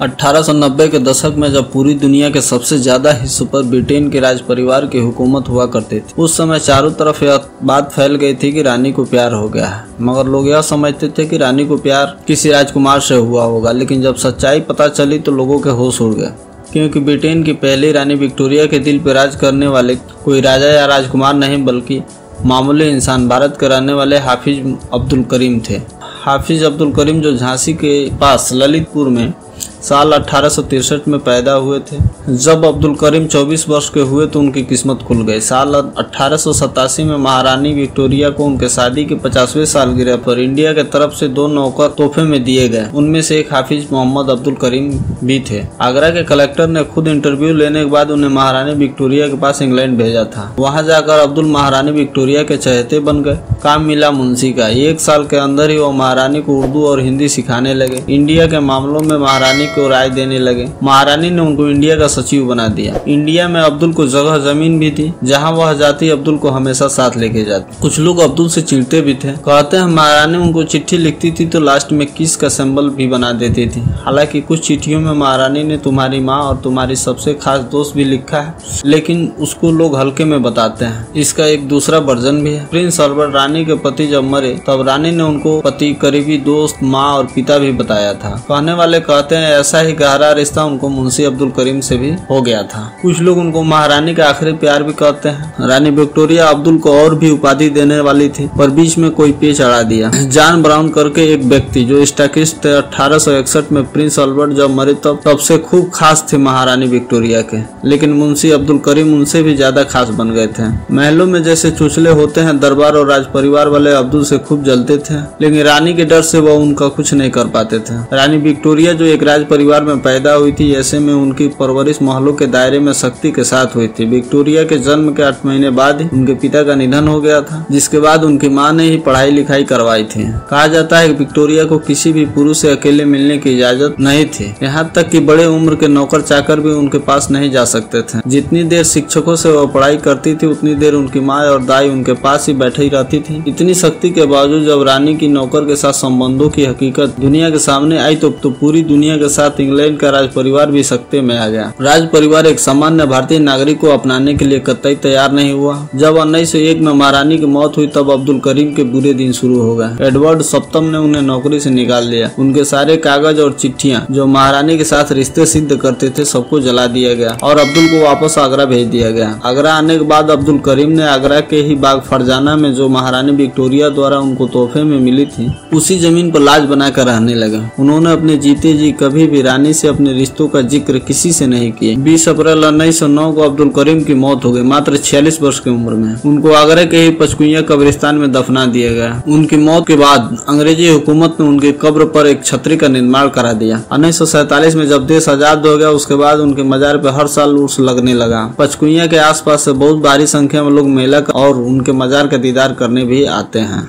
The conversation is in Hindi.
1890 के दशक में जब पूरी दुनिया के सबसे ज्यादा हिस्सों पर ब्रिटेन के राज परिवार की हुकूमत हुआ करती थी, उस समय चारों तरफ यह बात फैल गई थी कि रानी को प्यार हो गया है। मगर लोग यह समझते थे कि रानी को प्यार किसी राजकुमार से हुआ होगा, लेकिन जब सच्चाई पता चली तो लोगों के होश उड़ गए, क्योंकि ब्रिटेन की पहली रानी विक्टोरिया के दिल पर राज करने वाले कोई राजा या राजकुमार नहीं, बल्कि मामूली इंसान भारत के रहने वाले हाफिज अब्दुल करीम थे। हाफिज अब्दुल करीम जो झांसी के पास ललितपुर में साल 1863 में पैदा हुए थे। जब अब्दुल करीम 24 वर्ष के हुए तो उनकी किस्मत खुल गई। साल 1887 में महारानी विक्टोरिया को उनके शादी के 50वें सालगिरह पर इंडिया के तरफ से 2 नौकर तोहफे में दिए गए। उनमें से एक हाफिज मोहम्मद अब्दुल करीम भी थे। आगरा के कलेक्टर ने खुद इंटरव्यू लेने के बाद उन्हें महारानी विक्टोरिया के पास इंग्लैंड भेजा था। वहाँ जाकर अब्दुल महारानी विक्टोरिया के चहेते बन गए। काम मिला मुंशी का। 1 साल के अंदर ही वो महारानी को उर्दू और हिंदी सिखाने लगे। इंडिया के मामलों में महारानी को राय देने लगे। महारानी ने उनको इंडिया का सचिव बना दिया। इंडिया में अब्दुल को जगह जमीन भी थी, जहां वह जाती अब्दुल को हमेशा साथ लेके जाती। कुछ लोग अब्दुल से चिढ़ते भी थे। कहते हैं महारानी उनको चिट्ठी लिखती थी तो लास्ट में किस का सिंबल भी बना देती थी। हालांकि कुछ चिट्ठियों में महारानी ने तुम्हारी माँ और तुम्हारी सबसे खास दोस्त भी लिखा है, लेकिन उसको लोग हल्के में बताते हैं। इसका एक दूसरा वर्जन भी है। प्रिंस अल्बर्ट रानी के पति जब मरे तब रानी ने उनको पति, करीबी दोस्त, माँ और पिता भी बताया था। कहने वाले कहते हैं ऐसा ही गहरा रिश्ता उनको मुंशी अब्दुल करीम से भी हो गया था। कुछ लोग उनको महारानी का आखिरी प्यार भी कहते हैं। रानी विक्टोरिया अब्दुल को और भी उपाधि देने वाली थी, पर बीच में कोई पेच अड़ा दिया। जॉन ब्राउन करके एक व्यक्ति जो स्टैटिस्ट थे, 1861 में प्रिंस अल्बर्ट जब मरे तब से खूब खास थे महारानी विक्टोरिया के, लेकिन मुंशी अब्दुल करीम उनसे भी ज्यादा खास बन गए थे। महलों में जैसे चुचले होते हैं, दरबार और राज परिवार वाले अब्दुल से खूब जलते थे, लेकिन रानी के डर से वह उनका कुछ नहीं कर पाते थे। रानी विक्टोरिया जो एक राज परिवार में पैदा हुई थी, ऐसे में उनकी परवरिश महलों के दायरे में सख्ती के साथ हुई थी। विक्टोरिया के जन्म के 8 महीने बाद ही उनके पिता का निधन हो गया था, जिसके बाद उनकी मां ने ही पढ़ाई लिखाई करवाई थी। कहा जाता है कि विक्टोरिया को किसी भी पुरुष से अकेले मिलने की इजाजत नहीं थी, यहाँ तक कि बड़े उम्र के नौकर चाकर भी उनके पास नहीं जा सकते थे। जितनी देर शिक्षकों से वह पढ़ाई करती थी, उतनी देर उनकी माँ और दाई उनके पास ही बैठी रहती थी। इतनी सख्ती के बावजूद जब रानी की नौकर के साथ संबंधों की हकीकत दुनिया के सामने आई तो पूरी दुनिया के साथ इंग्लैंड का राज परिवार भी सख्ते में आ गया। राज परिवार एक सामान्य भारतीय नागरिक को अपनाने के लिए कतई तैयार नहीं हुआ। जब 1901 में महारानी की मौत हुई तब अब्दुल करीम के बुरे दिन शुरू हो गए। एडवर्ड सप्तम ने उन्हें नौकरी से निकाल लिया। उनके सारे कागज और चिट्ठियां जो महारानी के साथ रिश्ते सिद्ध करते थे, सबको जला दिया गया और अब्दुल को वापस आगरा भेज दिया गया। आगरा आने के बाद अब्दुल करीम ने आगरा के ही बाग फरजाना में जो महारानी विक्टोरिया द्वारा उनको तोहफे में मिली थी, उसी जमीन पर लाज बनाकर रहने लगे। उन्होंने अपने जीते जी कभी भी रानी से अपने रिश्तों का जिक्र किसी से नहीं किए। 20 अप्रैल 1909 को अब्दुल करीम की मौत हो गई, मात्र 46 वर्ष की उम्र में। उनको आगरा के ही पचकुइया कब्रिस्तान में दफना दिया गया। उनकी मौत के बाद अंग्रेजी हुकूमत ने उनकी कब्र पर एक छतरी का निर्माण करा दिया। 1947 में जब देश आजाद हो गया, उसके बाद उनके मजार पे हर साल उर्स लगने लगा। पचकुइया के आसपास से बहुत भारी संख्या में लोग मेला और उनके मजार का दीदार करने भी आते हैं।